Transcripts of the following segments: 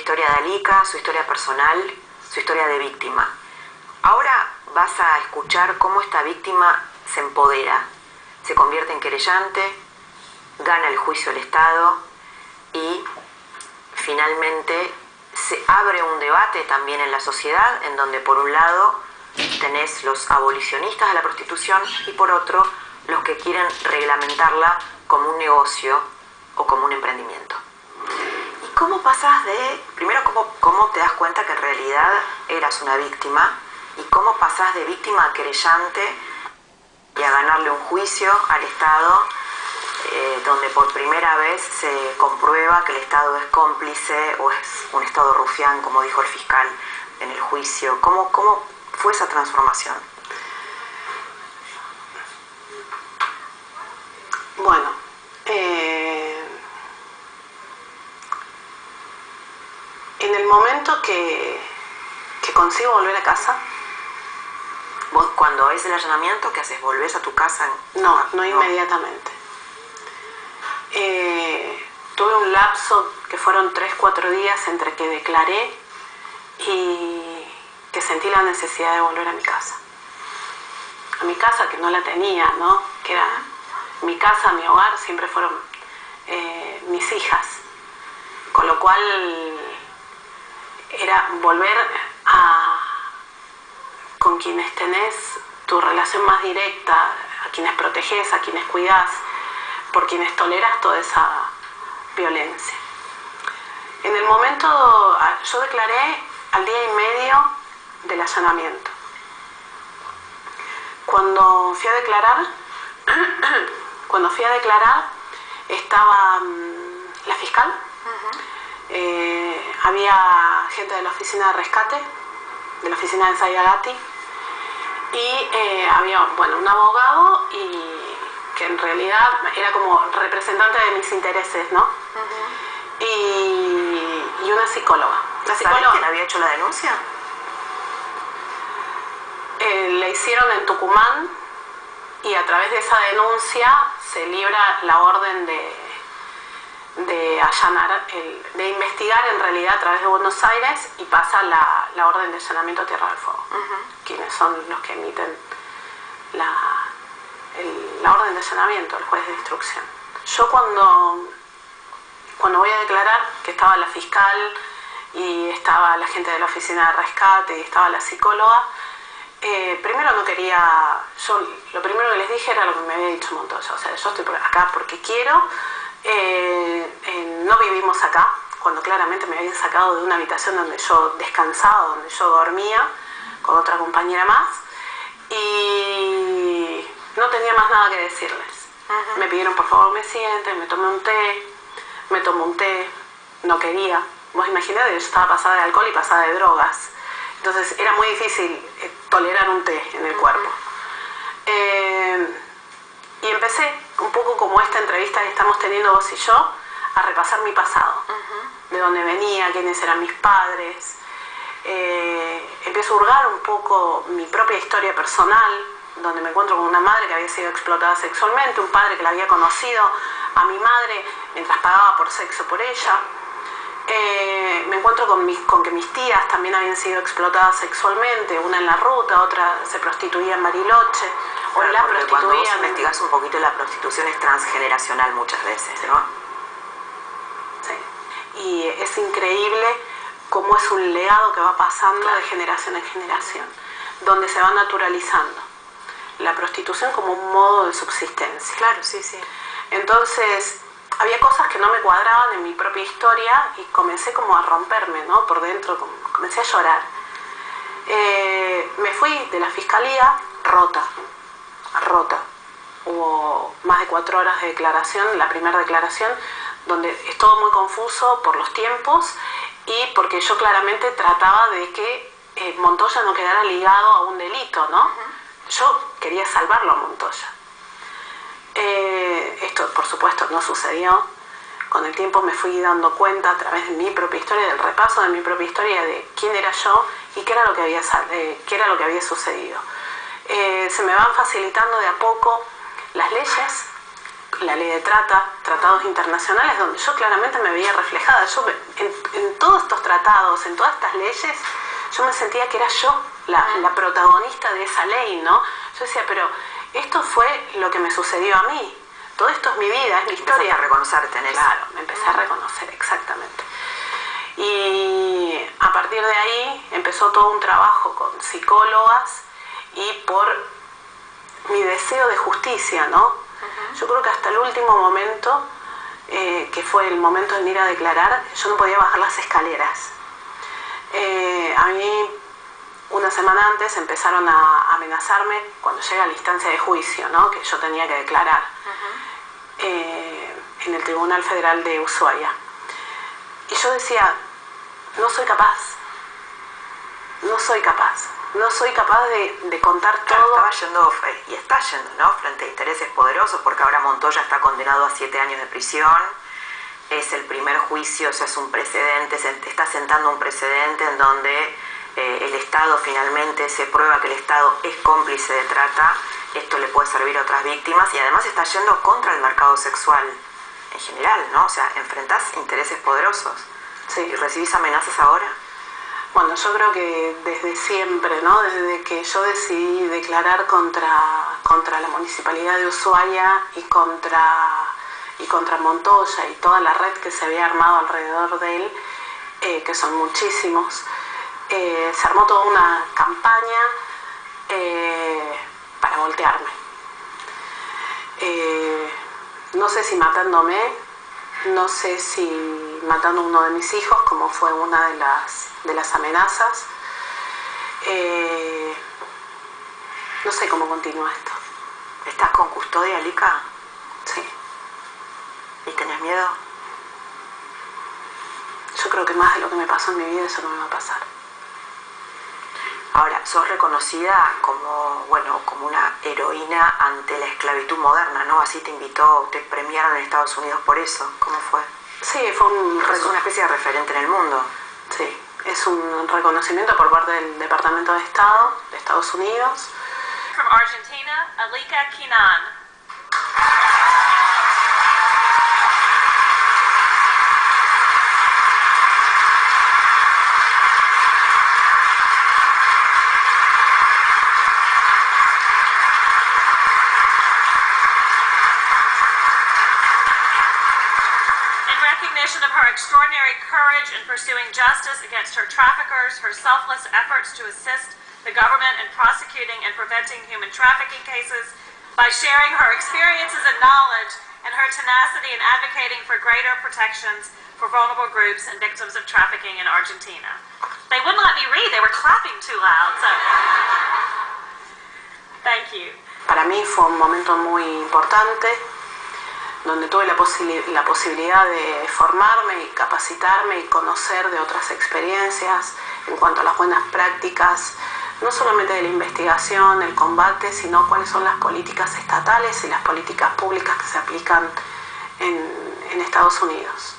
historia de Alika, su historia personal, su historia de víctima. Ahora vas a escuchar cómo esta víctima se empodera, se convierte en querellante, gana el juicio del Estado y finalmente se abre un debate también en la sociedad en donde por un lado tenés los abolicionistas de la prostitución y por otro los que quieren reglamentarla como un negocio o como un emprendimiento. ¿Y cómo pasas de, primero cómo te das cuenta que en realidad eras una víctima y cómo pasas de víctima a querellante y a ganarle un juicio al Estado donde por primera vez se comprueba que el Estado es cómplice o es un Estado rufián, como dijo el fiscal en el juicio? ¿Cómo fue esa transformación? Bueno, en el momento que consigo volver a casa. ¿Vos cuando es el allanamiento, qué haces? ¿Volvés a tu casa? No inmediatamente. Tuve un lapso que fueron 3-4 días entre que declaré y que sentí la necesidad de volver a mi casa. A mi casa, que no la tenía, ¿no? Que era mi casa, mi hogar, siempre fueron mis hijas. Con lo cual era volver con quienes tenés tu relación más directa, a quienes protegés, a quienes cuidás, por quienes tolerás toda esa violencia. En el momento, yo declaré al día y medio del allanamiento. Cuando fui a declarar, estaba la fiscal, había gente de la oficina de rescate, de la oficina de Sayagati, y había un abogado que en realidad era como representante de mis intereses, ¿no? Y una psicóloga. ¿Sabés quién había hecho la denuncia? La hicieron en Tucumán y a través de esa denuncia se libra la orden de allanar, de investigar en realidad a través de Buenos Aires y pasa la orden de allanamiento a Tierra del Fuego, quienes son los que emiten la orden de allanamiento, el juez de instrucción. Yo cuando voy a declarar, que estaba la fiscal y estaba la gente de la oficina de rescate y estaba la psicóloga, primero no quería, yo lo primero que les dije era lo que me había dicho Montoya, o sea, yo estoy acá porque quiero, no vivimos acá, cuando claramente me habían sacado de una habitación donde yo descansaba, donde yo dormía con otra compañera más, y no tenía más nada que decirles. Me pidieron por favor me sienten, me tomo un té, no quería. Vos imaginate que yo estaba pasada de alcohol y pasada de drogas, entonces era muy difícil tolerar un té en el cuerpo. Y empecé un poco como esta entrevista que estamos teniendo vos y yo, a repasar mi pasado, de dónde venía, quiénes eran mis padres. Empiezo a hurgar un poco mi propia historia personal, donde me encuentro con una madre que había sido explotada sexualmente, un padre que la había conocido a mi madre mientras pagaba por sexo por ella. Me encuentro con que mis tías también habían sido explotadas sexualmente, una en la ruta, otra se prostituía en Bariloche, o la prostituían. Cuando vos investigás un poquito, la prostitución es transgeneracional muchas veces, ¿no? Sí. Y es increíble cómo es un legado que va pasando de generación en generación, donde se va naturalizando la prostitución como un modo de subsistencia. Claro, sí, sí. Entonces, había cosas que no me cuadraban en mi propia historia y comencé como a romperme, ¿no? Por dentro, comencé a llorar. Me fui de la fiscalía rota. Hubo más de 4 horas de declaración, la primera declaración, donde es todo muy confuso por los tiempos y porque yo claramente trataba de que Montoya no quedara ligado a un delito, ¿no? Yo quería salvarlo a Montoya. Esto, por supuesto, no sucedió. Con el tiempo me fui dando cuenta a través de mi propia historia, del repaso de mi propia historia, de quién era yo y qué era lo que había sucedido. Se me van facilitando de a poco las leyes, la ley de trata, tratados internacionales, donde yo claramente me veía reflejada. Yo en todos estos tratados amparados en todas estas leyes, yo me sentía que era yo la protagonista de esa ley, ¿no? Yo decía, pero esto fue lo que me sucedió a mí. Todo esto es mi vida, es mi historia. Empezaste a reconocerte en eso. Claro, me empecé a reconocer, exactamente. Y a partir de ahí empezó todo un trabajo con psicólogas y por mi deseo de justicia, ¿no? Yo creo que hasta el último momento, que fue el momento de ir a declarar, yo no podía bajar las escaleras. A mí, una semana antes, empezaron a amenazarme cuando llega la instancia de juicio, ¿no? Que yo tenía que declarar en el Tribunal Federal de Ushuaia. Y yo decía, no soy capaz, no soy capaz de contar todo. Estaba yendo, y está yendo, ¿no? Frente a intereses poderosos, porque ahora Montoya está condenado a 7 años de prisión. Es el primer juicio, o sea, es un precedente, se está sentando un precedente en donde el Estado finalmente se prueba que el Estado es cómplice de trata. Esto le puede servir a otras víctimas y además está yendo contra el mercado sexual en general, ¿no? O sea, enfrentás intereses poderosos. Sí. ¿Y recibís amenazas ahora? Bueno, yo creo que desde siempre, ¿no? Desde que yo decidí declarar contra la Municipalidad de Ushuaia y contra Montoya y toda la red que se había armado alrededor de él, que son muchísimos, se armó toda una campaña para voltearme. No sé si matándome, no sé si matando a uno de mis hijos, como fue una de las amenazas. No sé cómo continúa esto. ¿Estás con custodia, Lika? Sí. ¿Y tenés miedo? Yo creo que más de lo que me pasó en mi vida, eso no me va a pasar. Ahora, sos reconocida como una heroína ante la esclavitud moderna, ¿no? Así te premiaron en Estados Unidos por eso. ¿Cómo fue? Sí, fue Es una especie de referente en el mundo. Sí, es un reconocimiento por parte del Departamento de Estado de Estados Unidos. From Argentina, Alika Kinan. Of her extraordinary courage in pursuing justice against her traffickers, her selfless efforts to assist the government in prosecuting and preventing human trafficking cases, by sharing her experiences and knowledge, and her tenacity in advocating for greater protections for vulnerable groups and victims of trafficking in Argentina. They wouldn't let me read, they were clapping too loud, so thank you. Para mí fue un momento muy importante, donde tuve la posibilidad de formarme y capacitarme y conocer de otras experiencias en cuanto a las buenas prácticas, no solamente de la investigación, el combate, sino cuáles son las políticas estatales y las políticas públicas que se aplican en Estados Unidos.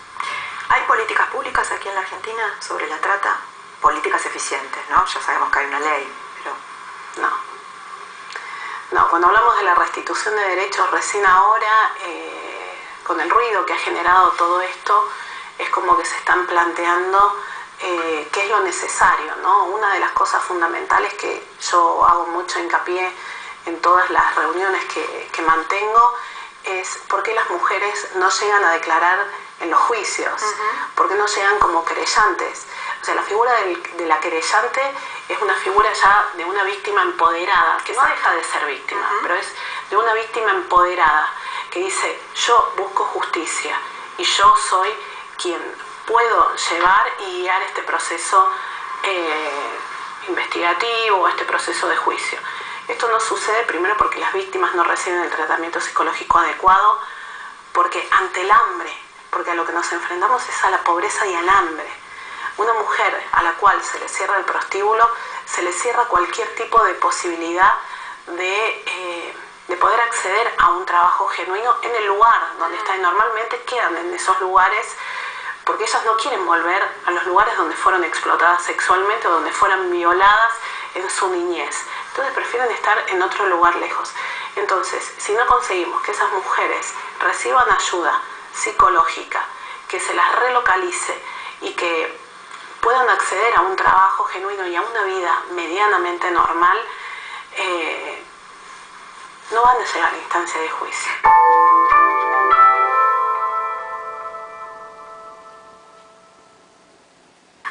¿Hay políticas públicas aquí en la Argentina sobre la trata? Políticas eficientes, ¿no? Ya sabemos que hay una ley, pero... No, cuando hablamos de la restitución de derechos recién ahora, con el ruido que ha generado todo esto, es como que se están planteando qué es lo necesario, ¿no? Una de las cosas fundamentales que yo hago mucho hincapié en todas las reuniones que mantengo es por qué las mujeres no llegan a declarar en los juicios, por qué no llegan como querellantes. O sea, la figura de la querellante es una figura ya de una víctima empoderada, que no deja de ser víctima, pero es de una víctima empoderada, que dice, yo busco justicia y yo soy quien puedo llevar y guiar este proceso investigativo, este proceso de juicio. Esto no sucede primero porque las víctimas no reciben el tratamiento psicológico adecuado, porque ante el hambre, porque a lo que nos enfrentamos es a la pobreza y al hambre. Una mujer a la cual se le cierra el prostíbulo, se le cierra cualquier tipo de posibilidad de poder acceder a un trabajo genuino en el lugar donde está. Y normalmente quedan en esos lugares porque ellas no quieren volver a los lugares donde fueron explotadas sexualmente o donde fueron violadas en su niñez. Entonces prefieren estar en otro lugar lejos. Entonces, si no conseguimos que esas mujeres reciban ayuda psicológica, que se las relocalice y que puedan acceder acceder a un trabajo genuino y a una vida medianamente normal, no van a llegar a la instancia de juicio.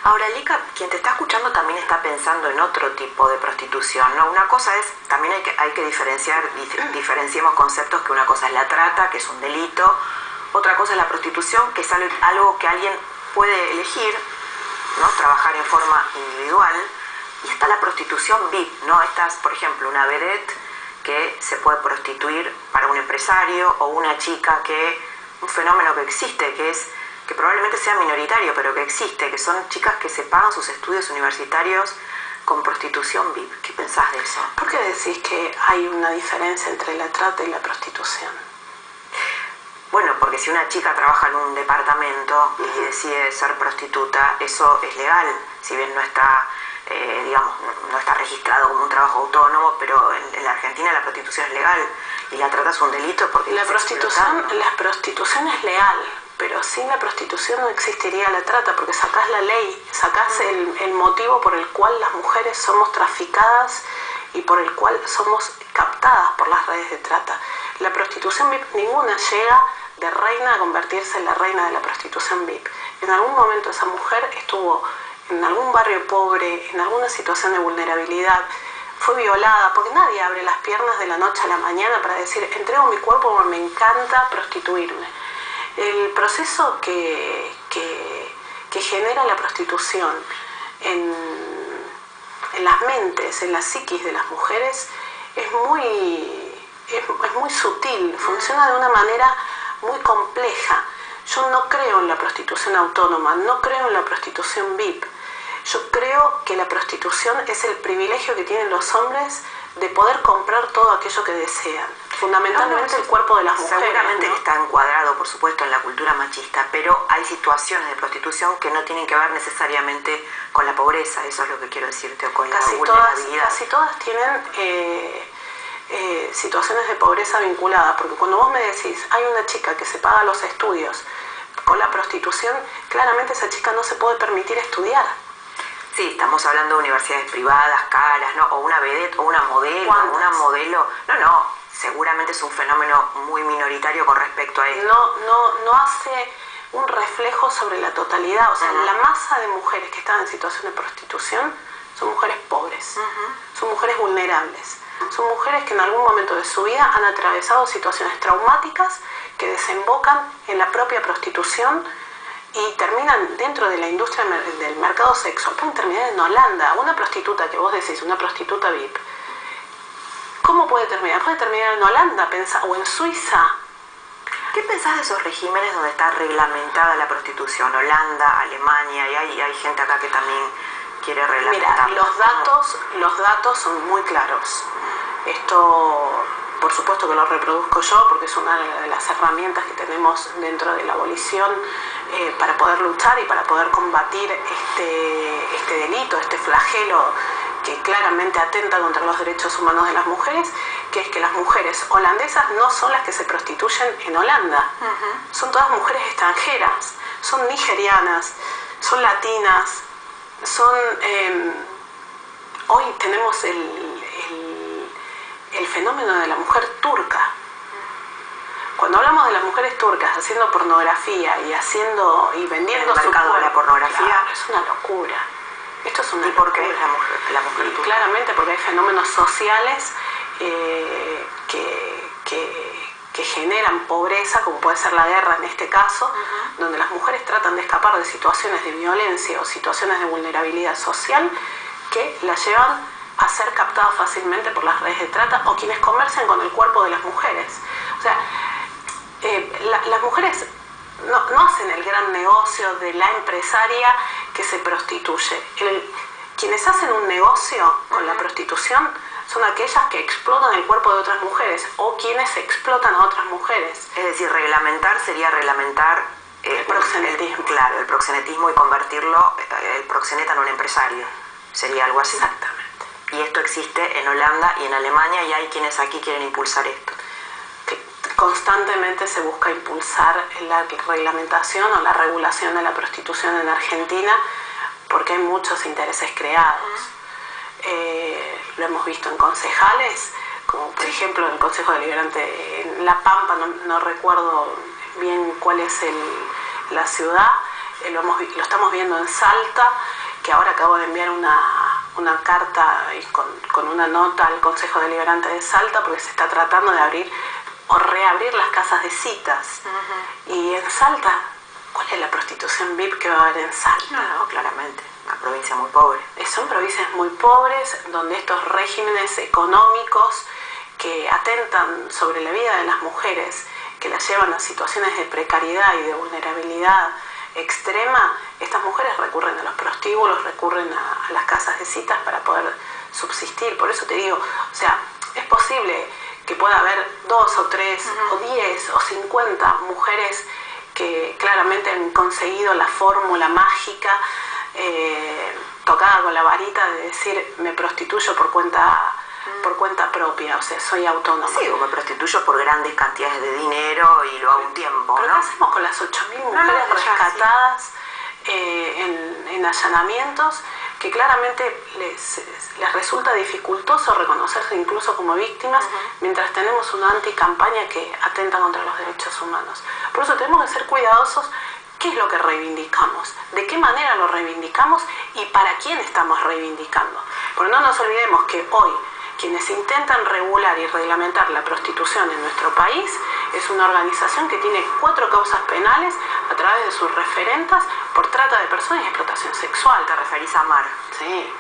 Ahora, Lika, quien te está escuchando también está pensando en otro tipo de prostitución, ¿no? Una cosa es, también hay que diferenciemos conceptos, que una cosa es la trata, que es un delito, otra cosa es la prostitución, que es algo que alguien puede elegir, ¿no? Trabajar en forma individual, y está la prostitución VIP, ¿no? Esta es, por ejemplo, una vedette que se puede prostituir para un empresario, o una chica un fenómeno que existe, que probablemente sea minoritario, pero que existe, que son chicas que se pagan sus estudios universitarios con prostitución VIP. ¿Qué pensás de eso? ¿Por qué decís que hay una diferencia entre la trata y la prostitución? Bueno, porque si una chica trabaja en un departamento y decide ser prostituta, eso es legal, si bien no está, no está registrado como un trabajo autónomo, pero en la Argentina la prostitución es legal y la trata es un delito porque la prostitución es legal. Pero sin la prostitución no existiría la trata, porque sacás la ley, sacás el motivo por el cual las mujeres somos traficadas y por el cual somos captadas por las redes de trata. La prostitución VIP, ninguna llega de reina a convertirse en la reina de la prostitución VIP. En algún momento esa mujer estuvo en algún barrio pobre, en alguna situación de vulnerabilidad, fue violada, porque nadie abre las piernas de la noche a la mañana para decir, entrego mi cuerpo porque me encanta prostituirme. El proceso que genera la prostitución en las mentes, en la psiquis de las mujeres, es muy sutil, funciona de una manera muy compleja. Yo no creo en la prostitución autónoma, no creo en la prostitución VIP. Yo creo que la prostitución es el privilegio que tienen los hombres de poder comprar todo aquello que desean. Fundamentalmente el cuerpo de las mujeres. Seguramente ¿no? Está encuadrado, por supuesto, en la cultura machista, pero hay situaciones de prostitución que no tienen que ver necesariamente con la pobreza, eso es lo que quiero decirte, o con la vulnerabilidad. Casi todas tienen situaciones de pobreza vinculadas, porque cuando vos me decís, hay una chica que se paga los estudios con la prostitución, claramente esa chica no se puede permitir estudiar. Sí, estamos hablando de universidades privadas, caras, ¿no? O una vedette, o una modelo, ¿Cuántas? una modelo. No, seguramente es un fenómeno muy minoritario con respecto a esto. No hace un reflejo sobre la totalidad. O sea, la masa de mujeres que están en situación de prostitución son mujeres pobres, son mujeres vulnerables, son mujeres que en algún momento de su vida han atravesado situaciones traumáticas que desembocan en la propia prostitución y terminan dentro de la industria del mercado sexual. Pueden terminar en Holanda. Una prostituta que vos decís, una prostituta VIP, ¿cómo puede terminar? Puede terminar en Holanda o en Suiza. ¿Qué pensás de esos regímenes donde está reglamentada la prostitución? Holanda, Alemania, y hay gente acá que también quiere reglamentar. Mira, los datos son muy claros. Esto, por supuesto que lo reproduzco yo, porque es una de las herramientas que tenemos dentro de la abolición para poder luchar y para poder combatir este delito, este flagelo que claramente atenta contra los derechos humanos de las mujeres, que es que las mujeres holandesas no son las que se prostituyen en Holanda. Son todas mujeres extranjeras, son nigerianas, son latinas, son... hoy tenemos el fenómeno de la mujer turca. Cuando hablamos de las mujeres turcas haciendo pornografía y vendiendo su mercado de la pornografía, claro, es una locura. Esto es una ¿Y por qué locura. la mujer turca? Claramente porque hay fenómenos sociales que generan pobreza, como puede ser la guerra en este caso, donde las mujeres tratan de escapar de situaciones de violencia o situaciones de vulnerabilidad social que las llevan a ser captadas fácilmente por las redes de trata o quienes comercian con el cuerpo de las mujeres. O sea, las mujeres no hacen el gran negocio de la empresaria que se prostituye. Quienes hacen un negocio con la prostitución son aquellas que explotan el cuerpo de otras mujeres o quienes explotan a otras mujeres. Es decir, reglamentar sería reglamentar el proxenetismo. Claro, el proxenetismo y convertirlo, el proxeneta en un empresario. Sería algo así. Exactamente. Y esto existe en Holanda y en Alemania, y hay quienes aquí quieren impulsar esto. Constantemente se busca impulsar la reglamentación o la regulación de la prostitución en Argentina, porque hay muchos intereses creados. Lo hemos visto en concejales, como por ejemplo en el Consejo Deliberante en La Pampa, no recuerdo bien cuál es la ciudad, lo estamos viendo en Salta, que ahora acabo de enviar una carta con una nota al Consejo Deliberante de Salta, porque se está tratando de abrir o reabrir las casas de citas. Y en Salta, ¿cuál es la prostitución VIP que va a haber en Salta? No, claramente, una provincia muy pobre. Son provincias muy pobres, donde estos regímenes económicos que atentan sobre la vida de las mujeres, que las llevan a situaciones de precariedad y de vulnerabilidad extrema, estas mujeres recurren a los prostíbulos, recurren a las casas de citas para poder subsistir. Por eso te digo, o sea, es posible que pueda haber 2 o 3 o 10 o 50 mujeres que claramente han conseguido la fórmula mágica tocada con la varita de decir me prostituyo por cuenta propia, o sea, soy autónoma. Sí, o me prostituyo por grandes cantidades de dinero y lo hago un tiempo, ¿Pero ¿no? qué hacemos con las 8.000 mujeres rescatadas en allanamientos que claramente les resulta dificultoso reconocerse incluso como víctimas, mientras tenemos una anticampaña que atenta contra los derechos humanos? Por eso tenemos que ser cuidadosos. ¿Qué es lo que reivindicamos? ¿De qué manera lo reivindicamos? ¿Y para quién estamos reivindicando? Porque no nos olvidemos que hoy quienes intentan regular y reglamentar la prostitución en nuestro país es una organización que tiene 4 causas penales a través de sus referentas por trata de personas y explotación sexual. ¿Te referís a Mar? Sí.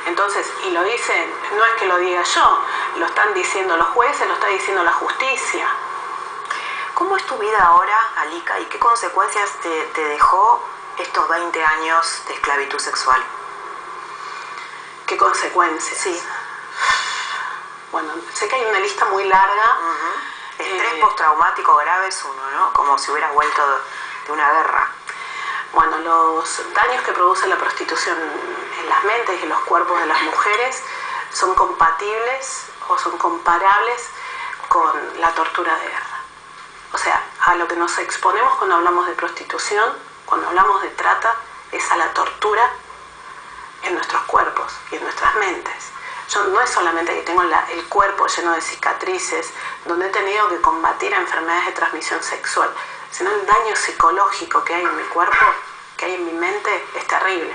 Entonces, y lo dicen, no es que lo diga yo, lo están diciendo los jueces, lo está diciendo la justicia. ¿Cómo es tu vida ahora, Alika, y qué consecuencias te dejó estos 20 años de esclavitud sexual? ¿Qué consecuencias? Sí. Bueno, sé que hay una lista muy larga. Estrés postraumático grave es uno, ¿no? Como si hubieras vuelto de una guerra. Bueno, los daños que produce la prostitución en las mentes y en los cuerpos de las mujeres son compatibles o son comparables con la tortura de guerra. O sea, a lo que nos exponemos cuando hablamos de prostitución, cuando hablamos de trata, es a la tortura en nuestros cuerpos y en nuestras mentes. Yo no es solamente que tengo el cuerpo lleno de cicatrices, donde he tenido que combatir enfermedades de transmisión sexual, sino el daño psicológico que hay en mi cuerpo, que hay en mi mente, es terrible.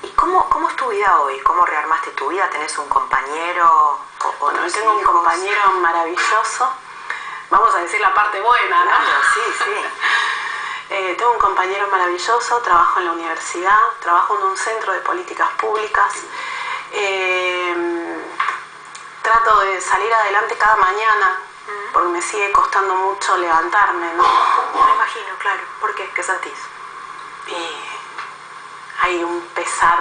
¿Y cómo es tu vida hoy? ¿Cómo rearmaste tu vida? ¿Tenés un compañero? Bueno, hoy tengo un compañero maravilloso. Vamos a decir la parte buena, ¿no? Claro, sí. Tengo un compañero maravilloso, trabajo en la universidad, trabajo en un centro de políticas públicas. Trato de salir adelante cada mañana, porque me sigue costando mucho levantarme, ¿no? Me imagino, claro. ¿Por qué? ¿Qué sentís? Hay un pesar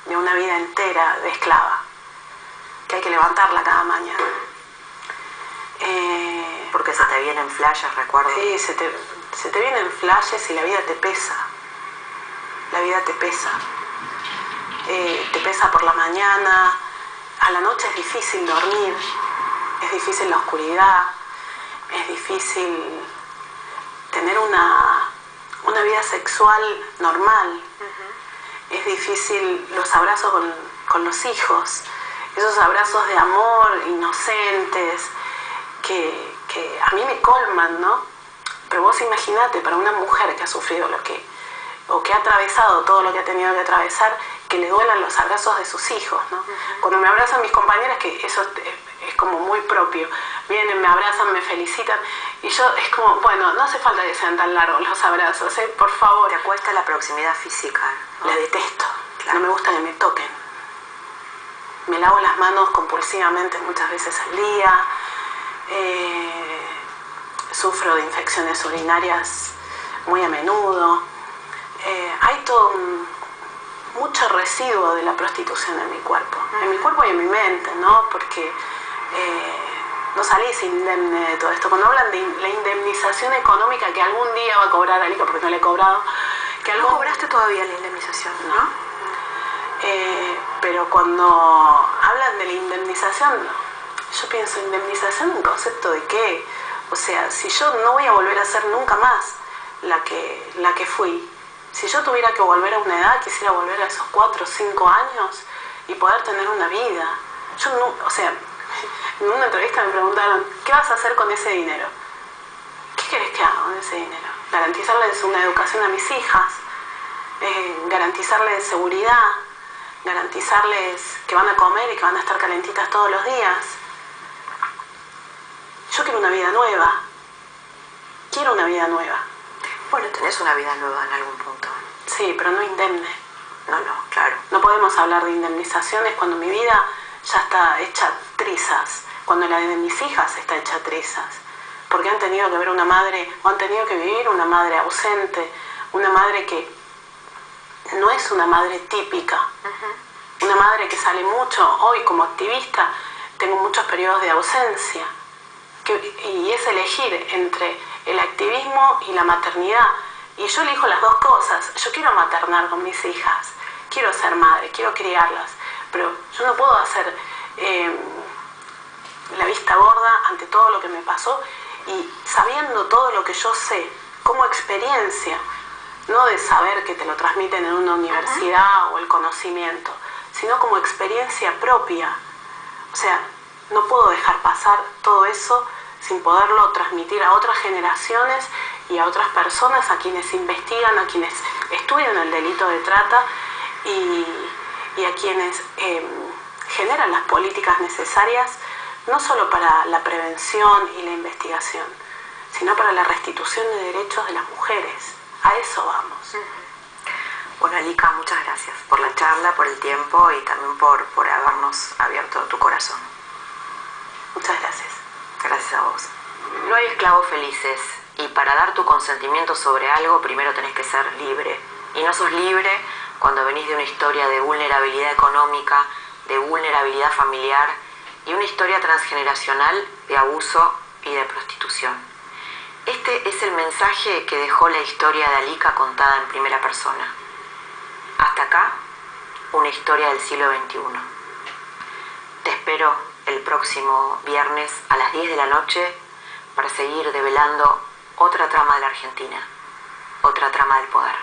de una vida entera de esclava, que hay que levantarla cada mañana. Porque se te vienen flashes, recuerdo. Sí, se te vienen flashes y la vida te pesa. La vida te pesa. Te pesa por la mañana, a la noche es difícil dormir, es difícil la oscuridad, es difícil tener una vida sexual normal, es difícil los abrazos con los hijos, esos abrazos de amor inocentes que a mí me colman, ¿no? Pero vos imaginate, para una mujer que ha sufrido o que ha atravesado todo lo que ha tenido que atravesar, que le duelan los abrazos de sus hijos, ¿no? Cuando me abrazan mis compañeras, que eso es como muy propio, vienen, me abrazan, me felicitan, y yo es como, bueno, no hace falta que sean tan largos los abrazos, por favor. Te cuesta la proximidad física, ¿no? La detesto, claro. No me gusta que me toquen. Me lavo las manos compulsivamente muchas veces al día, sufro de infecciones urinarias muy a menudo. Hay todo mucho residuo de la prostitución en mi cuerpo y en mi mente, ¿no? Porque no salís indemne de todo esto. Cuando hablan de la indemnización económica que algún día va a cobrar Alika, porque no le he cobrado, ¿No cobraste todavía la indemnización? ¿No? Pero cuando hablan de la indemnización, yo pienso, ¿indemnización en concepto de qué? O sea, si yo no voy a volver a ser nunca más la que fui, Si yo tuviera que volver a una edad, quisiera volver a esos 4 o 5 años y poder tener una vida. Yo no, o sea, en una entrevista me preguntaron, ¿qué vas a hacer con ese dinero? ¿Qué querés que haga con ese dinero? Garantizarles una educación a mis hijas, garantizarles seguridad, garantizarles que van a comer y que van a estar calentitas todos los días. Yo quiero una vida nueva. Quiero una vida nueva. Bueno, tenés una vida nueva en algún punto. Sí, pero no indemne. No, claro. No podemos hablar de indemnizaciones cuando mi vida ya está hecha trizas, cuando la de mis hijas está hecha trizas, porque han tenido que ver una madre, o han tenido que vivir una madre ausente, una madre que no es una madre típica, una madre que sale mucho. Hoy como activista tengo muchos periodos de ausencia, y es elegir entre el activismo y la maternidad, y yo elijo las dos cosas. Yo quiero maternar con mis hijas, quiero ser madre, quiero criarlas, pero yo no puedo hacer la vista gorda ante todo lo que me pasó, y sabiendo todo lo que yo sé como experiencia, no de saber que te lo transmiten en una universidad o el conocimiento, sino como experiencia propia. O sea, no puedo dejar pasar todo eso sin poderlo transmitir a otras generaciones y a otras personas, a quienes investigan, a quienes estudian el delito de trata y a quienes generan las políticas necesarias, no solo para la prevención y la investigación, sino para la restitución de derechos de las mujeres. A eso vamos. Bueno, Alika, muchas gracias por la charla, por el tiempo y también por habernos abierto tu corazón. Muchas gracias. Gracias a vos. No hay esclavos felices, y para dar tu consentimiento sobre algo primero tenés que ser libre. Y no sos libre cuando venís de una historia de vulnerabilidad económica, de vulnerabilidad familiar y una historia transgeneracional de abuso y de prostitución. Este es el mensaje que dejó la historia de Alika contada en primera persona. Hasta acá, una historia del siglo XXI. Te espero el próximo viernes a las 10 de la noche para seguir develando otra trama de la Argentina, otra trama del poder.